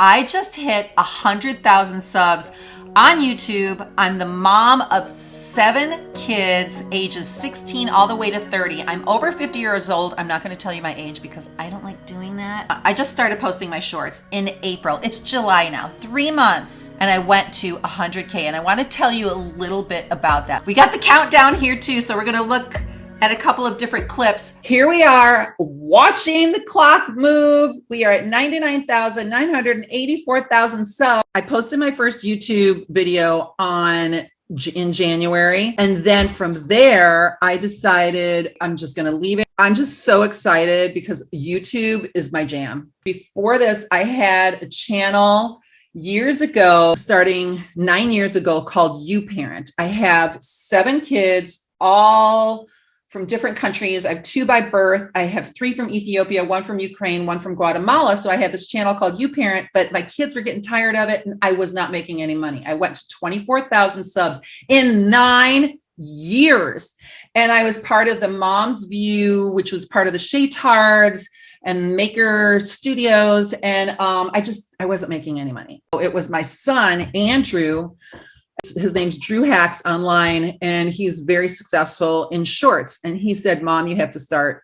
I just hit 100,000 subs on YouTube. I'm the mom of 7 kids, ages 16 all the way to 30. I'm over 50 years old. I'm not going to tell you my age because I don't like doing that. I just started posting my shorts in April. It's July now, 3 months, and I went to 100K, and I want to tell you a little bit about that. We got the countdown here too, so we're going to look at a couple of different clips. Here we are watching the clock move. We are at 99,984,000 subs. I posted my first YouTube video in January. And then from there, I decided I'm just going to leave it. I'm just so excited because YouTube is my jam. Before this, I had a channel years ago, starting 9 years ago, called You Parent. I have 7 kids, all from different countries. I have 2 by birth. I have 3 from Ethiopia, 1 from Ukraine, 1 from Guatemala. So I had this channel called You Parent, but my kids were getting tired of it and I was not making any money. I went to 24,000 subs in 9 years. And I was part of the Mom's View, which was part of the Shaytards and Maker Studios. And I wasn't making any money. It was my son, Andrew. His name's Drew Hacks online, and he's very successful in shorts. And he said, Mom, you have to start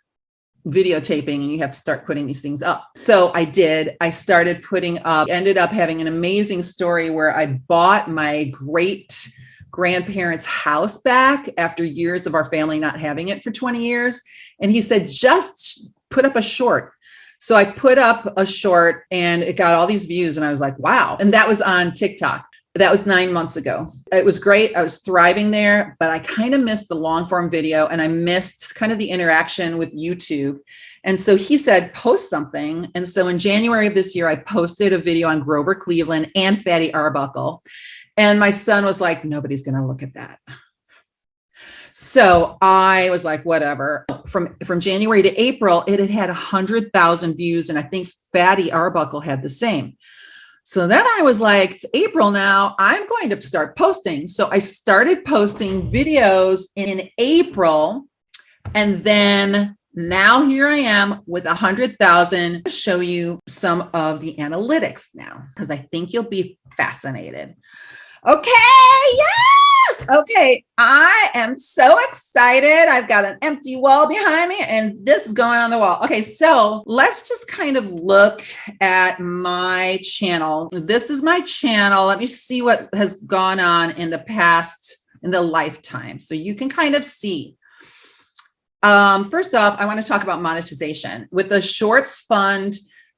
videotaping and you have to start putting these things up. So I did. I started putting up, ended up having an amazing story where I bought my great grandparents' house back after years of our family not having it for 20 years. And he said, just put up a short. So I put up a short and it got all these views. And I was like, wow. And that was on TikTok. That was 9 months ago. It was great. I was thriving there, but I kind of missed the long form video and I missed kind of the interaction with YouTube. And so he said, post something. And so in January of this year, I posted a video on Grover Cleveland and Fatty Arbuckle. And my son was like, nobody's going to look at that. So I was like, whatever. From January to April, it had 100,000 views. And I think Fatty Arbuckle had the same. So then I was like, it's April now, I'm going to start posting. So I started posting videos in April. And then now here I am with 100,000. I'll show you some of the analytics now, because I think you'll be fascinated. Okay, yes. Okay, I am so excited. I've got an empty wall behind me and this is going on the wall. Okay, so let's just kind of look at my channel. This is my channel. Let me see what has gone on in the lifetime. So you can kind of see. First off, I want to talk about monetization. With the Shorts Fund,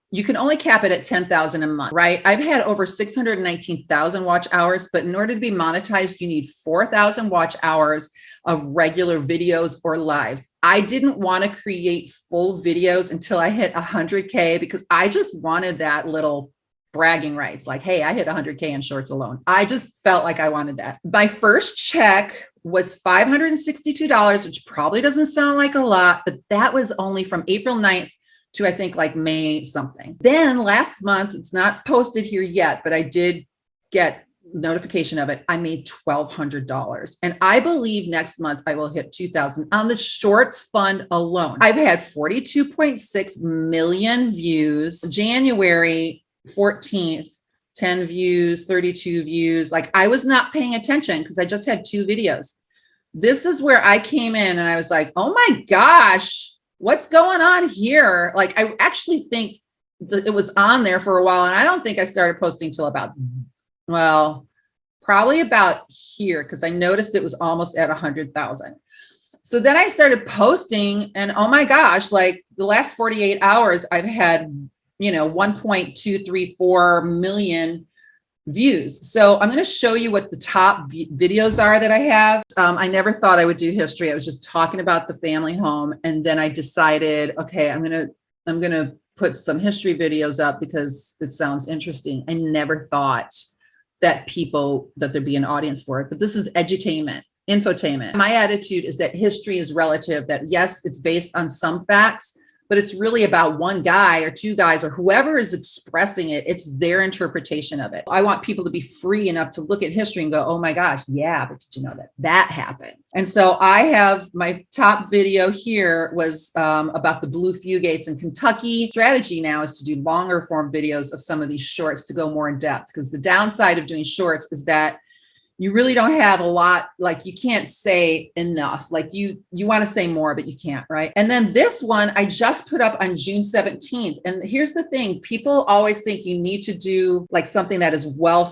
you can only cap it at 10,000 a month, right? I've had over 619,000 watch hours, but in order to be monetized, you need 4,000 watch hours of regular videos or lives. I didn't want to create full videos until I hit 100K because I just wanted that little bragging rights. Like, hey, I hit 100K in shorts alone. I just felt like I wanted that. My first check was $562, which probably doesn't sound like a lot, but that was only from April 9th to I think like May something. Then last month, it's not posted here yet, but I did get notification of it. I made $1,200. And I believe next month I will hit 2,000 on the Shorts Fund alone. I've had 42.6 million views. January 14th, 10 views, 32 views. Like I was not paying attention because I just had 2 videos. This is where I came in and I was like, oh my gosh, what's going on here? Like, I actually think that it was on there for a while. And I don't think I started posting till probably about here, because I noticed it was almost at 100,000. So then I started posting and oh my gosh, like the last 48 hours, I've had, 1.234 million views. So I'm going to show you what the top videos are that I have. I never thought I would do history. I was just talking about the family home. And then I decided, okay, I'm going to put some history videos up because it sounds interesting. I never thought that there'd be an audience for it, but this is edutainment, infotainment. My attitude is that history is relative, that yes, it's based on some facts, but it's really about one guy or two guys or whoever is expressing it. It's their interpretation of it. I want people to be free enough to look at history and go, oh my gosh, yeah, but did you know that that happened? And so I have my top video here was about the blue fugates in Kentucky. Strategy now is to do longer form videos of some of these shorts to go more in depth, because the downside of doing shorts is that you really don't have a lot, like you can't say enough, like you want to say more, but you can't, right? And then this one I just put up on June 17th. And here's the thing, people always think you need to do like something that is well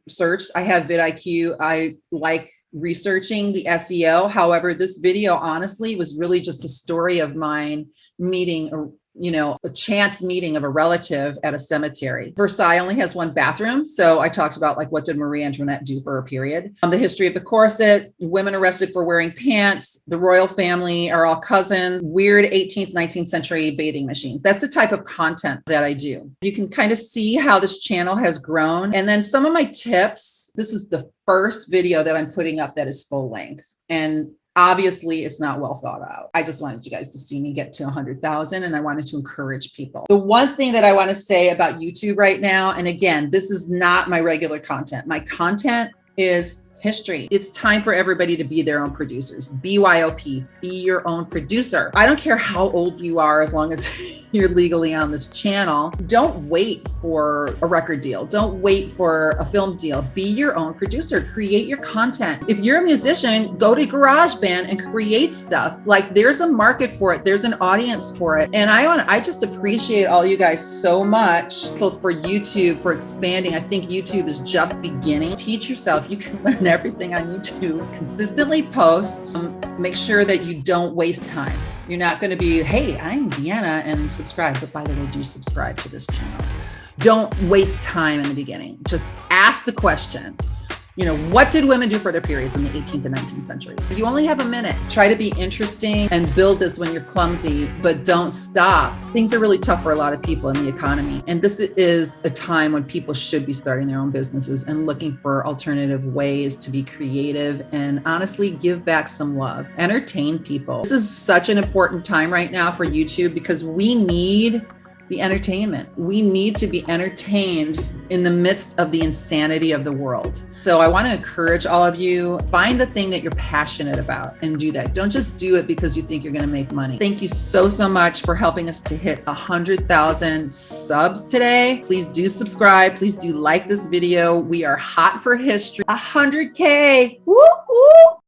searched. I have vidIQ. I like researching the SEO. However, this video honestly was really just a story of mine meeting a chance meeting of a relative at a cemetery. Versailles only has one bathroom. So I talked about like, what did Marie Antoinette do for her period? The history of the corset, women arrested for wearing pants, the royal family are all cousins, weird 18th, 19th century bathing machines. That's the type of content that I do. You can kind of see how this channel has grown. And then some of my tips, this is the first video that I'm putting up that is full length. And obviously, it's not well thought out. I just wanted you guys to see me get to 100,000, and I wanted to encourage people. The one thing that I want to say about YouTube right now, and again, this is not my regular content. My content is history. It's time for everybody to be their own producers. BYOP, be your own producer. I don't care how old you are, as long as you're legally on this channel. Don't wait for a record deal. Don't wait for a film deal. Be your own producer. Create your content. If you're a musician, go to GarageBand and create stuff. Like, there's a market for it. There's an audience for it. And I just appreciate all you guys so much for YouTube, for expanding. I think YouTube is just beginning. Teach yourself. You can learn everything on YouTube. Consistently post. Make sure that you don't waste time. You're not going to be, hey, I'm Deanna, and subscribe. But by the way, do subscribe to this channel. Don't waste time in the beginning. Just ask the question. What did women do for their periods in the 18th and 19th century? You only have a minute. Try to be interesting and build this when you're clumsy, but don't stop. Things are really tough for a lot of people in the economy. And this is a time when people should be starting their own businesses and looking for alternative ways to be creative and honestly give back some love. Entertain people. This is such an important time right now for YouTube, because we need the entertainment. We need to be entertained in the midst of the insanity of the world. So I want to encourage all of you, find the thing that you're passionate about and do that. Don't just do it because you think you're going to make money. Thank you so much for helping us to hit 100,000 subs today. Please do subscribe. Please do like this video. We are hot for history. 100K. Woo, woo.